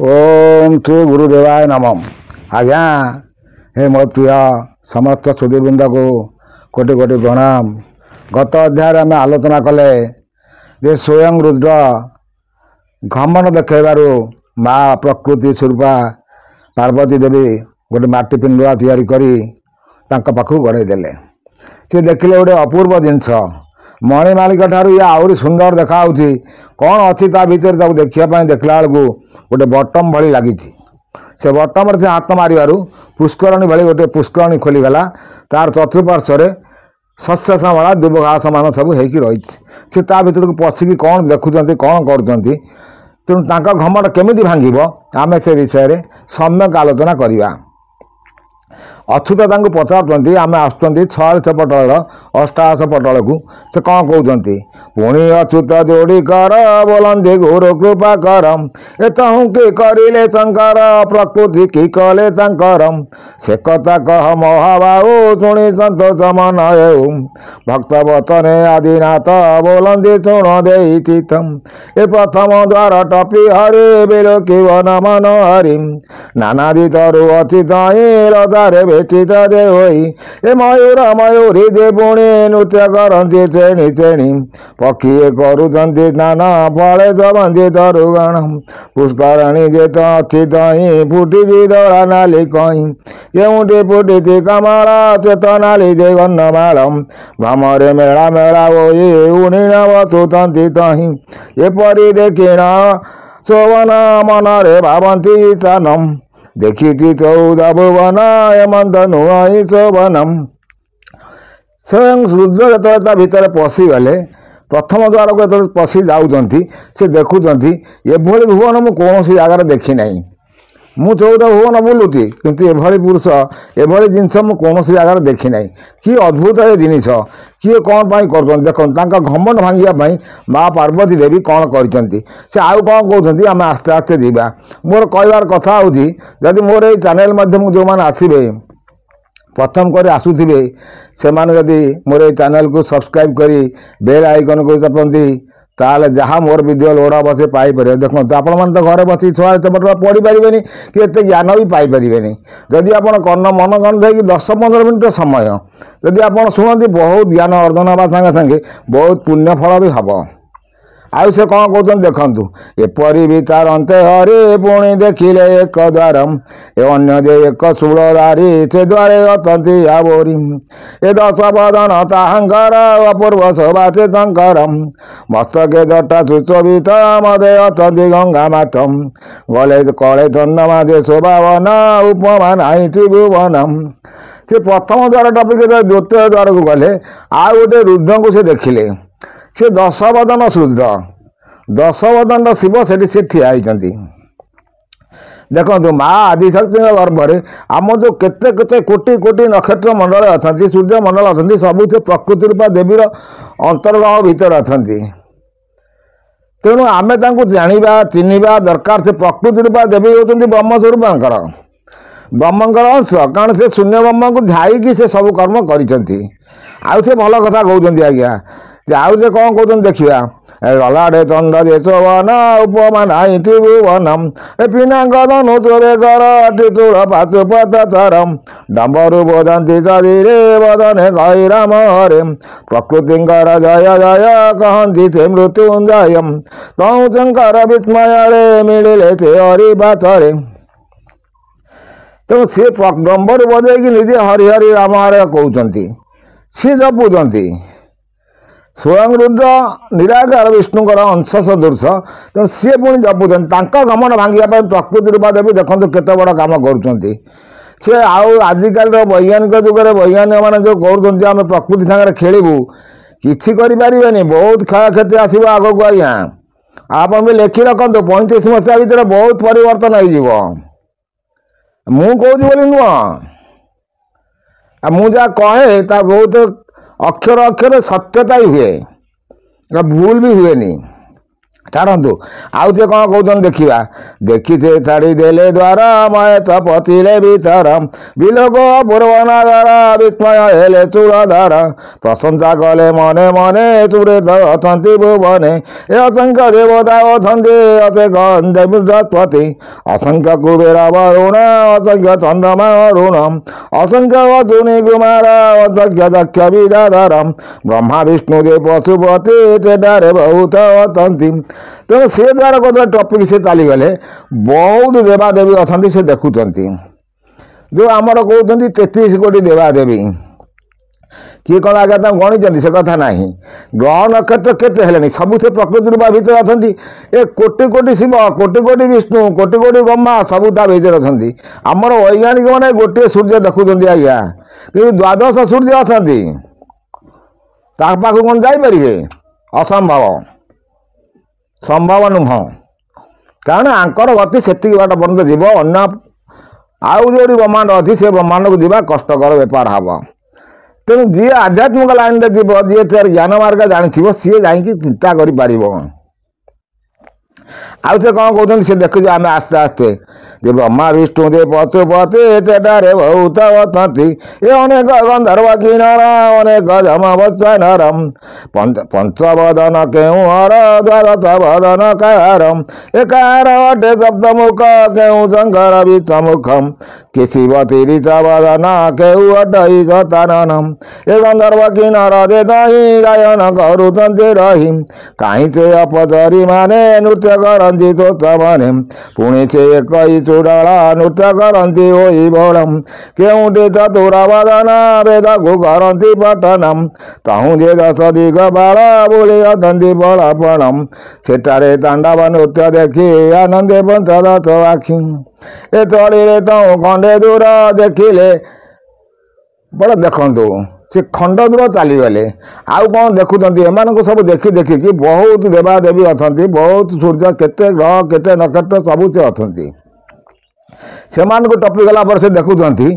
ओम श्री गुरुदेवाय नमः। आज्ञा हे मोर प्रिय समस्त सुधीवृंद को कोटि कोटि प्रणाम। गत अध्याय आम आलोचना कले जे स्वयं रुद्र घमन देखबार माँ प्रकृति स्वरूपा पार्वती देवी गोटे माटी पिंडुआ तैयारी करी पाखु गड़े देले। सी देखिले गोटे अपूर्व जिनस मणिमालिक ठारू ये आहरी सुंदर देखा कौन अच्छी ता भीतर देखापी देखला बेलू गोटे बटम भली लगी से बटम से हाथ मारू पुष्करणी भली गोटे पुष्करणी खोलीगला तार चतुर्पार्श्व शस्य श्यामला दुब घास मान सब रही से भर को पशिकी कौन देखुं कौन कर तेणु घमट केमी भांग आम से विषय सम्यक आलोचना करवा। अच्युत पचार आम आसुँच 46 पटल 88 पटल को से कौन कहते पुणी अच्युत जोड़ी कर बोलंदी गुरु कृपा कर एतहु कि करिले शंकर प्रकृति की कले शंकर से कथा कह महाबाहु शुणी संतोष मन भक्त वचने आदिनाथ बोलंदी शुण दे चितम ए प्रथम द्वार टपी हरि बिलो कि वन मन हरि नानादि तरु अचित रदारे भेटित दे होई ए मयूर मयूरी जे पुणी नृत्य करती श्रेणी श्रेणी पक्षी करुंच नाना फले जबंदी तरुगण पुष्करणी जे अचित फुटी दड़ा नाली कहीं केउटी फुटी कमला चेत नाली जे गन्नमाल भ्रमरे मेला मेला होई उणी बसुंती तहीं एपरी देखिण शोभन मनरे भावती स्थानम देखी 14 भुवन हेमंत नुआई शोभनम। स्वयं रुद्र जो भितर पशिगले प्रथम द्वार को जो पशि जाऊँच से देखुं एभली भुवन मुझे कौन जगार देखी ना मु 14 भुवन बुलूची किंतु एभली पुरुष एभली जिनस मु कौन जगार देखी ना कि अद्भुत ये जिनिस किए कौन पाई कर देख घमंड भांगापी माँ पार्वती देवी कौन कर आउ कौन कहते आम आस्ते आस्ते जीवा। मोर कहबार कथा होदी मोर ये चैनल माध्यम जो मैंने आसवे प्रथम कर आसुवे से जदि मोर ये चैनल को सब्सक्राइब करी बेल आइकन को दबाती ताले जहाँ मोर वीडियो लोड हम से पाइपर। देखो आपण मैंने तो घर बस 46 पढ़ी पारे कि एत ज्ञान भी पाइपर जदि आप मन गण थे 10-15 मिनट समय जदि आप शुणती बहुत ज्ञान अर्जन हवा सागे सागे बहुत पुण्य फल भी हम। आउ से कौन कहते देखु एपरी विचारते हरि पुणी देखिले एक द्वारम ए अन्य जे एक शूलधारी से द्वारे अतंती आवरी ए 10 वदन ताहंकर अपूर्व शोभा से शंकरम मस्तके जटा सुशोभित मदे अतंती गंगा मातम गले कले चंद्रमा जे शोभावन उपमा नाई त्रिभुवनम। से प्रथम द्वार टपिक द्वितीय द्वार को गले आ गोटे रुद्र को से देखिले से 10 वदन रुद्र 10 वदन शिव से ठिया देखो माँ आदिशक्ति गर्भर आम जो केते केते कोटि कोटि नक्षत्र मंडल अच्छा सूर्य मंडल अच्छा सबू प्रकृति रूपा देवीर अंतर्गह भीतर अच्छा तेणु आम जाना चिन्हवा दरकार से प्रकृति रूपा देवी होती ब्रह्मस्वरूप ब्रह्मंकर अंश कारण से शून्य ब्रह्म को ध्याई से सब कर्म करी आउ से भल कथा कहते आज्ञा आउ से कौन कहते देखा ललाटे चंद्र जे शोभन उपमा नाई त्रिभुवनम ए पिनाकनु चोरे कर चूड़ पाचुपतरम डम्बरु बोधंती शरीरे वदने कहि राम हरे प्रकृतिंकर जय जय कहती से मृत्युंजय तौ शंकर विस्मय मिले से हरि बाचरे। तेणु सी डम्बर बजे निजे हरि हरि राम हरे कहते सी जपुंट स्वयं रुद्र निराकार विष्णुकर अंश सदृश तेणु सी पुणी जपुंट घमन भांगापी प्रकृति रूपा देवी देखो केते बड़ कम कर आजिकल वैज्ञानिक जुगे वैज्ञानिक मैंने जो करें प्रकृति सागर खेलू कि बहुत क्षयक्षति आसो आग को आज्ञा आप भी लिखि रखु 35 मसीहा भितर बहुत परिवर्तन हो मु कहूँ नुह मुझा कहे ता बहुत अक्षर अक्षर सत्यता ही हुए भूल भी हुए नहीं ଛାଡ଼ନ୍ତୁ ଆଉ ସେ କ'ଣ କହୁଛନ୍ତି ଦେଖିବା। ଦେଖିଛେ ଛାଡ଼ିଦେଲେ ଦ୍ୱାର ମହେଶ ପତିଲେ ଭିତର ବିଲୋକ ପୂର୍ବନଗର ବିସ୍ମୟ ହେଲେ ଚୂଳଧର ପ୍ରଶଂସା କଲେ ମନେ ମନେ ସୁରେଶ ଅଛନ୍ତି ଭୁବନେ ଏ ଅସଂଖ୍ୟ ଦେବତା ଅଛନ୍ତି ଅଶେକ ବୃହସ୍ପତି ଅସଂଖ୍ୟ କୁବେର ବରୁଣ ଅସଂଖ୍ୟ ଚନ୍ଦ୍ରମା ଅରୁଣ ଅସଂଖ୍ୟ ଅସୁନି କୁମାର ଅସଂଖ୍ୟ ଦକ୍ଷ ବିଦ୍ୟାଧର ବ୍ରହ୍ମା ବିଷ୍ଣୁ ଯେ ପଶୁପତି ସେଠାରେ ବହୁତ ଅଛନ୍ତି। ତେଣୁ ସେ ଦ୍ୱାରା ଗୋଟେ ଟପିକ୍ ସେ ଚାଲିଗଲେ ବହୁତ ଦେବାଦେବୀ ଅଛନ୍ତି ସେ ଦେଖୁଛନ୍ତି। ଯେଉଁ ଆମର କହୁଛନ୍ତି 33 କୋଟି ଦେବାଦେବୀ କିଏ କ'ଣ ଆଜ୍ଞା ତାଙ୍କୁ ଗଣିଛନ୍ତି ସେ କଥା ନାହିଁ। ଗ୍ରହ ନକ୍ଷତ୍ର କେତେ ହେଲେଣି ସବୁ ସେ ପ୍ରକୃତି ରୂପ ଭିତରେ ଅଛନ୍ତି। ଏ କୋଟି କୋଟି ଶିବ କୋଟି କୋଟି ବିଷ୍ଣୁ କୋଟି କୋଟି ବ୍ରହ୍ମା ସବୁ ତା ଭିତରେ ଅଛନ୍ତି। ଆମର ବୈଜ୍ଞାନିକମାନେ ଗୋଟିଏ ସୂର୍ଯ୍ୟ ଦେଖୁଛନ୍ତି ଆଜ୍ଞା କିନ୍ତୁ 12 ସୂର୍ଯ୍ୟ ଅଛନ୍ତି ତା ପାଖକୁ କ'ଣ ଯାଇପାରିବେ? ଅସମ୍ଭବ, ସମ୍ଭବ ନୁହଁ। କାରଣ ଆଙ୍କର ଗତି ସେତିକି ବାଟ ପର୍ଯ୍ୟନ୍ତ ଯିବ। ଅନ୍ୟ ଆଉ ଯେଉଁଠି ବ୍ରହ୍ମାଣ୍ଡ ଅଛି ସେ ବ୍ରହ୍ମାଣ୍ଡକୁ ଯିବା କଷ୍ଟକର ବେପାର ହେବ। ତେଣୁ ଯିଏ ଆଧ୍ୟାତ୍ମିକ ଲାଇନ୍ରେ ଯିବ ଯିଏ ତାର ଜ୍ଞାନ ମାର୍ଗ ଜାଣିଥିବ ସିଏ ଯାଇକି ଚିନ୍ତା କରିପାରିବ। ଆଉ ସେ କ'ଣ କହୁଛନ୍ତି ସେ ଦେଖୁଛୁ ଆମେ ଆସ୍ତେ ଆସ୍ତେ ଯେ ବ୍ରହ୍ମା ବିଷ୍ଣୁ ଯେ ପଶୁପତି ସେଠାରେ ବହୁତ ଅଛନ୍ତି ଏ ଅନେକ ଗନ୍ଧର୍ବ କିନ୍ନର ଅନେକ ଯମବତ୍ସନର ପଞ୍ଚବଦନ କେଉଁ ହର ଦ୍ୱାଦଶ ବଦନ କାହାର ଏ କାହାର ଅଟେ ସପ୍ତମୁଖ କେଉଁ ଶଙ୍କର ବିଷମୁଖ କିଶିବ 30 ବଦନ କେଉଁ ଅଟଇ ସତାନନ ଏ ଗନ୍ଧର୍ବ କିନ୍ନର ଯେ ତହିଁ ଗାୟନ କରୁଛନ୍ତି ରହି କାହିଁ ସେ ଅପଚରୀ ମାନେ ନୃତ୍ୟ କରନ୍ତି ତୋଷମାନେ ପୁଣି ସେ ଏକଇ ଚୁଡ଼ଳ ନୃତ୍ୟ କରନ୍ତି ଓଇ ବଳମ୍ କେଉଁଠି ଚତୁର ବଦନ ବେଦକୁ କରନ୍ତି ପଠନ ତହୁଁ ଯେ 10 ଦିଗ ବାଳ ବୁଲି ଅଛନ୍ତି ବଳପଣମ୍ ସେଠାରେ ତାଣ୍ଡବ ନୃତ୍ୟ ଦେଖି ଆନନ୍ଦେ ପଞ୍ଚଦଶ ଆଖି ଏ ତଳିରେ ତହୁଁ ଖଣ୍ଡେ ଦୂର ଦେଖିଲେ ବଡ଼ ଦେଖନ୍ତୁ ସେ ଖଣ୍ଡ ଦୂର ଚାଲିଗଲେ ଆଉ କ'ଣ ଦେଖୁଛନ୍ତି ଏମାନଙ୍କୁ ସବୁ ଦେଖିକି ବହୁତ ଦେବାଦେବୀ ଅଛନ୍ତି ବହୁତ ସୂର୍ଯ୍ୟ କେତେ ଗ୍ରହ କେତେ ନକ୍ଷତ୍ର ସବୁ ସେ ଅଛନ୍ତି। ସେମାନଙ୍କୁ ଟପିଗଲା ପରେ ସେ ଦେଖୁଛନ୍ତି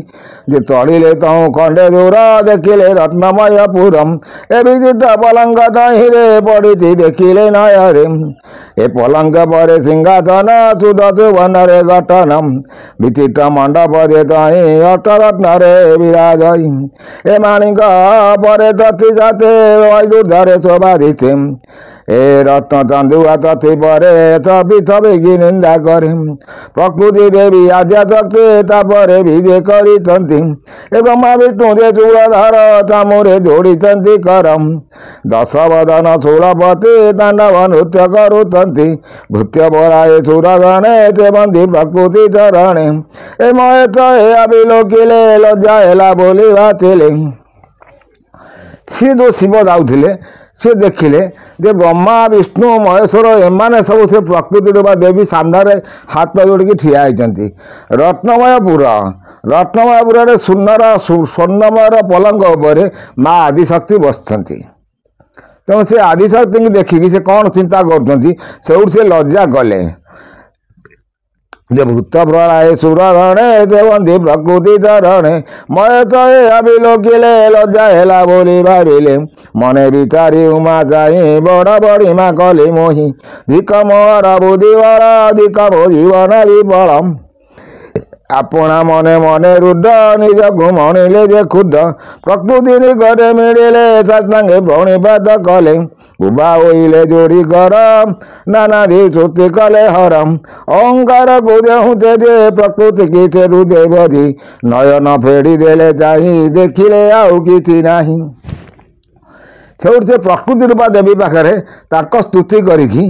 ଯେ ତଳିଲେ ତହୁଁ ଖଣ୍ଡେ ଦୂର ଦେଖିଲେ ରତ୍ନମୟ ପୁରମ୍ ଏ ବିଚିତ୍ର ପଲଙ୍କ ତହିଁରେ ପଡ଼ିଛି ଦେଖିଲେ ନୟରେ ଏ ପଲଙ୍କ ପରେ ସିଂହାସନ ସୁଦସୁବନରେ ଗଠନ ବିଚିତ୍ର ମଣ୍ଡପ ଯେ ତହିଁ ଅଷ୍ଟରତ୍ନରେ ବିରାଜଇ ଏ ମାଣିକ ପରେ ତଥି ସାଥେ ବୈଦୁର୍ଦ୍ଧରେ ଶୋଭାଦିଛେ ଏ ରତ୍ନ ଚାନ୍ଦୁଆ ତଥି ପରେ ଛବି ନିନ୍ଦା କରେ ପ୍ରକୃତି ଦେବୀ ଆଦ୍ୟା ଶକ୍ତି ତାପରେ ବିଜେ କରିଛନ୍ତି ଏ ବ୍ରହ୍ମା ବିଷ୍ଣୁ ଯେ ଚୂଳଧର ଚାମୁରେ ଯୋଡ଼ିଛନ୍ତି କରମ୍ 10 ବଦନ ଷୋଳପତି ତାଣ୍ଡବ ନୃତ୍ୟ କରୁଛନ୍ତି ଭୃତ୍ୟ ବରାଏ ସୁରଗଣେ ସେ ବନ୍ଦୀ ପ୍ରକୃତି ଚରଣେ ଏ ମହେଶ ଏହା ବିଲୋକିଲେ ଲଜ୍ଜା ହେଲା ବୋଲି ବାଚିଲେ। ସିଏ ଯେଉଁ ଶିବ ଯାଉଥିଲେ ସେ ଦେଖିଲେ ଯେ ବ୍ରହ୍ମା ବିଷ୍ଣୁ ମହେଶ୍ୱର ଏମାନେ ସବୁ ସେ ପ୍ରକୃତି ରୂପା ଦେବୀ ସାମ୍ନାରେ ହାତ ଯୋଡ଼ିକି ଠିଆ ହେଇଛନ୍ତି। ରତ୍ନମୟପୁରରେ ସ୍ୱର୍ଣ୍ଣମୟର ପଲଙ୍କ ଉପରେ ମା ଆଦିଶକ୍ତି ବସିଛନ୍ତି। ତେଣୁ ସେ ଆଦିଶକ୍ତିଙ୍କୁ ଦେଖିକି ସେ କ'ଣ ଚିନ୍ତା କରୁଛନ୍ତି ସେଇଠୁ ସେ ଲଜ୍ଜା କଲେ ଯେ ଭୂତ ପ୍ରଳୟ ସୁରଗଣେ ସେ ବନ୍ଦୀ ପ୍ରକୃତି ଚରଣେ ମହେଶ ଏହା ବିଲୋକିଲେ ଲଜ୍ଜା ହେଲା ବୋଲି ଭାବିଲେ ମନେ ବିଚାରି ଉମା ଯାଇ ବଡ଼ ବଡ଼ିମା କଲି ମୋହି ଧିକ ମୋର ବୁଦ୍ଧି ବଳ ଧିକ ମୋ ଜୀବନ ବିଫଳ ଆପଣା ମନେ ମନେ ରୁଦ୍ଧ ନିଜକୁ ମଣିଲେ ଯେ ক্ষুଦ୍ର ପ୍ରକୃତି ନିକଟରେ ମିଳିଲେ ସାଷ୍ଟାଙ୍ଗେ ପ୍ରଣିପାତ କଲେ ଉଭା ହୋଇଲେ ଯୋଡ଼ି କର ନାନାଦି ସ୍ତୁତି କଲେ ହରମ୍ ଅହଙ୍କାରକୁ ଦେହୁଁତେ ଯେ ପ୍ରକୃତି କି ସେ ହୃଦୟ ବଧି ନୟନ ଫେଡ଼ି ଦେଲେ ଚାହିଁ ଦେଖିଲେ ଆଉ କିଛି ନାହିଁ। ସେଇଠୁ ସେ ପ୍ରକୃତି ରୂପା ଦେବୀ ପାଖରେ ତାଙ୍କ ସ୍ତୁତି କରିକି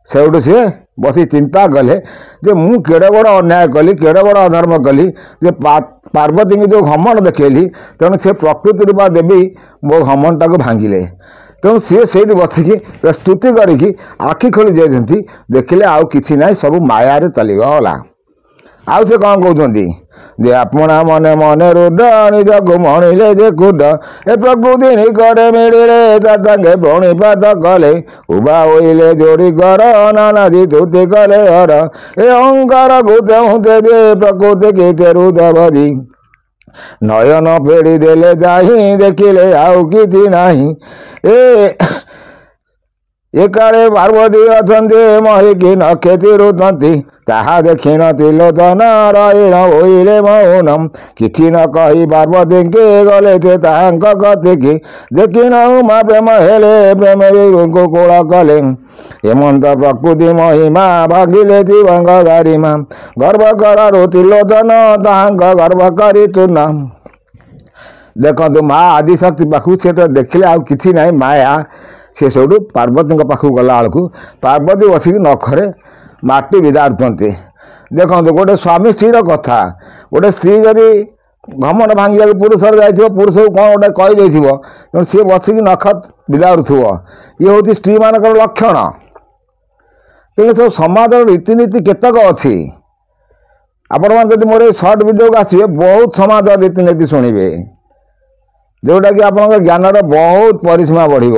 ସେଇଠୁ ସେ ବସି ଚିନ୍ତା କଲେ ଯେ ମୁଁ କେଡ଼େ ବଡ଼ ଅନ୍ୟାୟ କଲି କେଡ଼େ ବଡ଼ ଅଧର୍ମ କଲି ଯେ ପାର୍ବତୀଙ୍କୁ ଯେଉଁ ଘମଣ୍ଡ ଦେଖେଇଲି ତେଣୁ ସେ ପ୍ରକୃତି ରୂପା ଦେବୀ ମୋ ଘମଣ୍ଡଟାକୁ ଭାଙ୍ଗିଲେ। ତେଣୁ ସିଏ ସେଇଠି ବସିକି ସ୍ତୁତି କରିକି ଆଖି ଖୋଲି ଯାଇଛନ୍ତି ଦେଖିଲେ ଆଉ କିଛି ନାହିଁ ସବୁ ମାୟାରେ ଚାଲିଗଲା। ଆଉ ସେ କ'ଣ କହୁଛନ୍ତି ଯେ ଆପଣା ମନେ ମନେ ରୁଦ୍ଧ ନିଜକୁ ମଣିଲେ ଯେ ক্ষୁଦ୍ର ଏ ପ୍ରକୃତି ନିକଟରେ ମିଳିଲେ ସାଷ୍ଟାଙ୍ଗେ ପ୍ରଣିପାତ କଲେ ଉଭା ହୋଇଲେ ଯୋଡ଼ି କର ନାନାଦି ସ୍ତୁତି କଲେ ହର ଏ ଅହଙ୍କାରକୁ ଦେହୁଁତେ ଯେ ପ୍ରକୃତି କି ସେ ହୃଦୟ ବଧି ନୟନ ଫେଡ଼ି ଦେଲେ ଚାହିଁ ଦେଖିଲେ ଆଉ କିଛି ନାହିଁ। ଏକାଳେ ପାର୍ବତୀ ଅଛନ୍ତି ମହିକି ନକ୍ଷେତି ରୁଚନ୍ତି ତାହା ଦେଖିନତି ଲୋଚନ ରହିଣ ହୋଇଲେ ମୌନମ କିଛି ନ କହି ପାର୍ବତୀଙ୍କି ଗଲେ ସେ ତାହାଙ୍କ କତିକି ଦେଖିନ ଉମା ପ୍ରେମ ହେଲେ ପ୍ରେମ କୋଳ କଲେ ହେମନ୍ତ ପ୍ରକୃତି ମହିମା ଭାଙ୍ଗିଲେ ଶିବଙ୍କ ଗାରିମା ଗର୍ବ କରାରୁ ତ୍ରିଲୋଚନ ତାହାଙ୍କ ଗର୍ବ କରି ତୁନ। ଦେଖନ୍ତୁ ମା ଆଦିଶକ୍ତି ପାଖକୁ ସେ ତ ଦେଖିଲେ ଆଉ କିଛି ନାହିଁ ମାୟା ସେ ସେଇଠୁ ପାର୍ବତୀଙ୍କ ପାଖକୁ ଗଲା ବେଳକୁ ପାର୍ବତୀ ବସିକି ନଖରେ ମାଟି ବିଦାରୁଛନ୍ତି। ଦେଖନ୍ତୁ ଗୋଟେ ସ୍ୱାମୀ ସ୍ତ୍ରୀର କଥା ଗୋଟେ ସ୍ତ୍ରୀ ଯଦି ଘମଣ୍ଡ ଭାଙ୍ଗିବାକୁ ପୁରୁଷର ଯାଇଥିବ ପୁରୁଷକୁ କ'ଣ ଗୋଟେ କହିଦେଇଥିବ ତେଣୁ ସିଏ ବସିକି ନଖ ବିଦାରୁଥିବ ଇଏ ହେଉଛି ସ୍ତ୍ରୀମାନଙ୍କର ଲକ୍ଷଣ। ତେଣୁ ସବୁ ସମାଜର ରୀତିନୀତି କେତେକ ଅଛି ଆପଣମାନେ ଯଦି ମୋର ଏଇ ସର୍ଟ ଭିଡ଼ିଓକୁ ଆସିବେ ବହୁତ ସମାଜର ରୀତିନୀତି ଶୁଣିବେ ଯେଉଁଟାକି ଆପଣଙ୍କ ଜ୍ଞାନର ବହୁତ ପରିସୀମା ବଢ଼ିବ।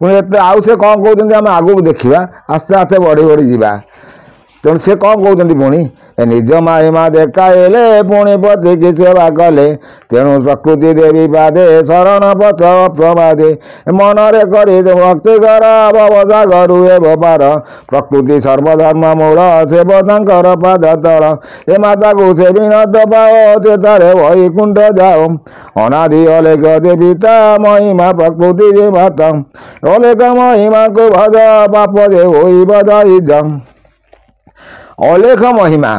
ପୁଣି ଏତେ ଆଉ ସେ କ'ଣ କହୁଛନ୍ତି ଆମେ ଆଗକୁ ଦେଖିବା ଆସ୍ତେ ଆସ୍ତେ ବଢ଼ି ବଢ଼ି ଯିବା। ତେଣୁ ସେ କ'ଣ କହୁଛନ୍ତି ପୁଣି ନିଜ ମାହିମା ଦେଖାଇଲେ ପୁଣି ପତିକି ସେବା କଲେ ତେଣୁ ପ୍ରକୃତି ଦେବୀ ପାଦେ ଶରଣ ପଥ ପ୍ରମାଦେ ମନରେ କରି ଭକ୍ତି କର ଭବସାଗରୁ ହେବ ପାର ପ୍ରକୃତି ସର୍ବଧର୍ମ ମୂଳ ସେବ ତାଙ୍କର ପାଦ ତଳ ଏ ମାତାକୁ ସେ ବିନତ ପାଅ ଚେତାରେ ବୈକୁଣ୍ଠ ଯାଅ ଅନାଦି ଅଲେଖ ଦେବୀ ତା ମହିମା ପ୍ରକୃତି ଯେ ମାତା ଅଲେଖ ମହିମାକୁ ଭଜ ପାପ ଯେ ହୋଇବ ଦାୟିଜ। ଅଲେଖ ମହିମା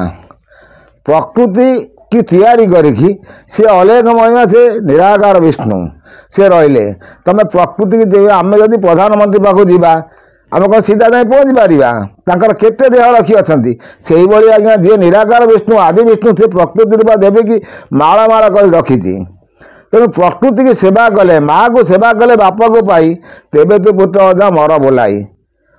ପ୍ରକୃତି କି ତିଆରି କରିକି ସେ ଅଲେଖ ମହିମା ସେ ନିରାକାର ବିଷ୍ଣୁ ସେ ରହିଲେ ତମେ ପ୍ରକୃତିକି ଦେବେ। ଆମେ ଯଦି ପ୍ରଧାନମନ୍ତ୍ରୀ ପାଖକୁ ଯିବା ଆମେ କ'ଣ ସିଧା ଯାଇ ପହଞ୍ଚି ପାରିବା ତାଙ୍କର କେତେ ଦେହ ରଖି ଅଛନ୍ତି ସେଇଭଳି ଆଜ୍ଞା ଯିଏ ନିରାକାର ବିଷ୍ଣୁ ଆଦି ବିଷ୍ଣୁ ସେ ପ୍ରକୃତି ରୂପା ଦେବିକି ମାଳ ମାଳ କରି ରଖିଛି। ତେଣୁ ପ୍ରକୃତିକି ସେବା କଲେ ମାଆକୁ ସେବା କଲେ ବାପକୁ ପାଇ ତେବେ ତୁ ପୁତ୍ର ଅଜା ମର ବୋଲାଇ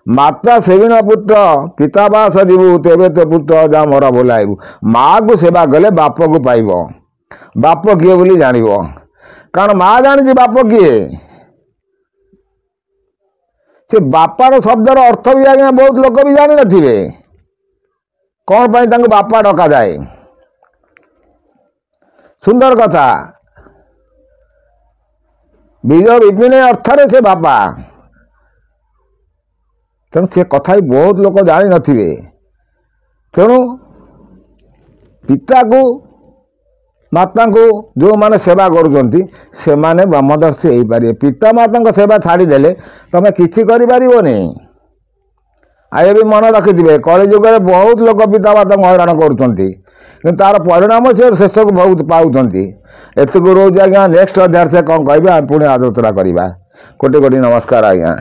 ମାତା ସେବିନ ପୁତ୍ର ପିତା ବାସ ଯିବୁ ତେବେ ତ ପୁତ୍ର ଅଜା ମର ବୋଲାଇବୁ। ମାଆକୁ ସେବା କଲେ ବାପକୁ ପାଇବ ବାପ କିଏ ବୋଲି ଜାଣିବ କାରଣ ମା ଜାଣିଛି ବାପ କିଏ। ସେ ବାପାର ଶବ୍ଦର ଅର୍ଥ ବି ଆଜ୍ଞା ବହୁତ ଲୋକ ବି ଜାଣିନଥିବେ କ'ଣ ପାଇଁ ତାଙ୍କୁ ବାପା ଡକାଯାଏ। ସୁନ୍ଦର କଥା ବିଜୟ ବିପିନ ଅର୍ଥରେ ସେ ବାପା ତେଣୁ ସେ କଥା ବି ବହୁତ ଲୋକ ଜାଣିନଥିବେ। ତେଣୁ ପିତାକୁ ମାତାଙ୍କୁ ଯେଉଁମାନେ ସେବା କରୁଛନ୍ତି ସେମାନେ ବ୍ରହ୍ମଦର୍ଶୀ ହେଇପାରିବେ। ପିତାମାତାଙ୍କ ସେବା ଛାଡ଼ିଦେଲେ ତୁମେ କିଛି କରିପାରିବନି। ଆଉ ଏ ବି ମନେ ରଖିଥିବେ କଳିଯୁଗରେ ବହୁତ ଲୋକ ପିତାମାତାଙ୍କୁ ହଇରାଣ କରୁଛନ୍ତି କିନ୍ତୁ ତା'ର ପରିଣାମ ସେ ଶେଷକୁ ବହୁତ ପାଉଛନ୍ତି। ଏତିକି ରହୁଛି ଆଜ୍ଞା ନେକ୍ସଟ ଅଧ୍ୟାୟରେ ସେ କ'ଣ କହିବେ ଆମେ ପୁଣି ଆଲୋଚନା କରିବା। କୋଟି କୋଟି ନମସ୍କାର ଆଜ୍ଞା।